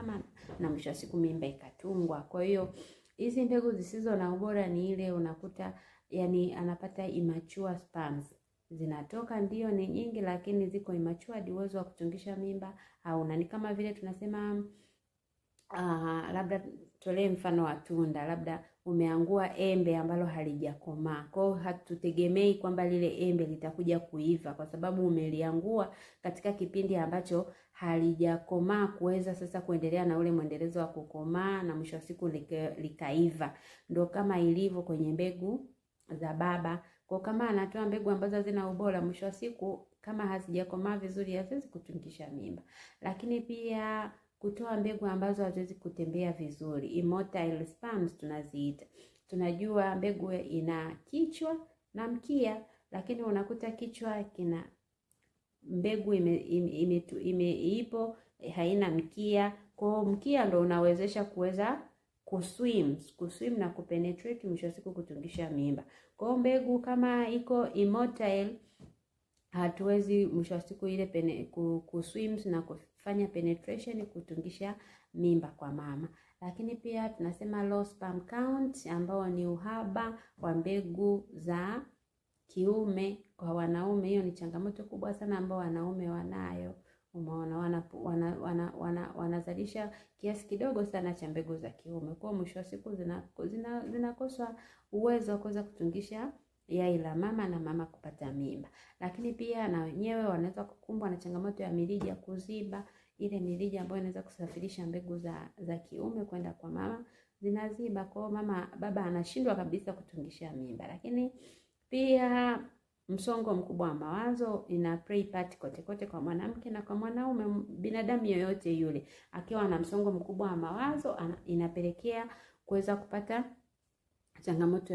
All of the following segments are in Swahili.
mama na mwisho wa siku mimba ikatungwa. Kwa hiyo hizi mbegu zisizo na ubora ni ile unakuta yani anapata immature sperms. Zinatoka ndio ni nyingi, lakini ziko immature hadi uwezo wa kutungisha mimba hauna. Ni kama vile tunasema labda tolee mfano wa tunda, labda umeangua embe ambalo halijakomaa. Kwa hiyo hatutegemei kwamba lile embe litakuja kuiva, kwa sababu umeliangua katika kipindi ambacho halijakomaa kuweza sasa kuendelea na ule mwendelezo wa kukomaa na mwisho wa siku likaiva. Ndio kama ilivyo kwenye mbegu za baba. Kwa kama anatoa mbegu ambazo hazina ubora, mwisho wa siku kama hazijakomaa vizuri haziwezi kutungisha mimba. Lakini pia kutoa mbegu ambazo haziwezi kutembea vizuri, immotile sperms tunaziita. Tunajua mbegu ina kichwa na mkia, lakini unakuta kichwa kina mbegu ipo haina mkia. Kwa mkia ndo unawezesha kuweza kuswim na kupenetrate, mwisho wa siku kutungisha mimba. Kwa mbegu kama iko immotile hatuwezi mwisho wa siku ile kuswim na kufanya penetration kutungisha mimba kwa mama. Lakini pia tunasema low sperm count, ambao ni uhaba wa mbegu za kiume kwa wanaume. Hiyo ni changamoto kubwa sana ambao wanaume wanayo. Umeona, wanazalisha kiasi kidogo sana cha mbegu za kiume. Kwa mwisho wa siku zinakosa uwezo wa kuweza kutungisha yai la mama na mama kupata mimba. Lakini pia na wenyewe wanaweza kukumbwa na changamoto ya mirija kuziba. Ile mirija ambayo inaweza kusafirisha mbegu za kiume kwenda kwa mama zinaziba, kwa baba anashindwa kabisa kutungisha mimba. Lakini pia msongo mkubwa wa mawazo ina play part kote kwa mwanamke na kwa mwanaume. Binadamu yoyote yule akiwa na msongo mkubwa wa mawazo inapelekea kuweza kupata changamoto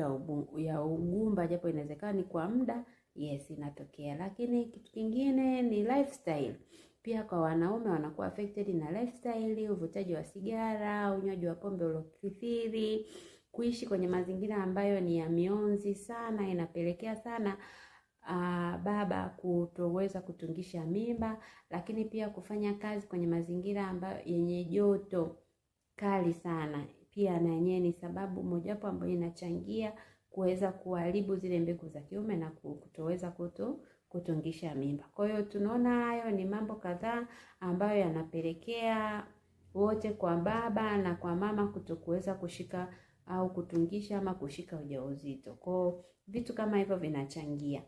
ya ugumba, japo inawezekana ni kwa muda, yes inatokea. Lakini kitu kingine ni lifestyle. Pia kwa wanaume wanakuwa affected na lifestyle, uvutaji wa sigara, unywaji wa pombe uliokithiri, kuishi kwenye mazingira ambayo ni ya mionzi sana, inapelekea sana baba kutoweza kutungisha mimba. Lakini pia kufanya kazi kwenye mazingira ambayo yenye joto kali sana, pia na yenyewe ni sababu mojawapo ambayo inachangia kuweza kuharibu zile mbegu za kiume na kutoweza kutungisha mimba. Kwa hiyo tunaona hayo ni mambo kadhaa ambayo yanapelekea wote, kwa baba na kwa mama, kutokuweza kushika au kutungisha ama kushika ujauzito. Kwa vitu kama hivyo vinachangia.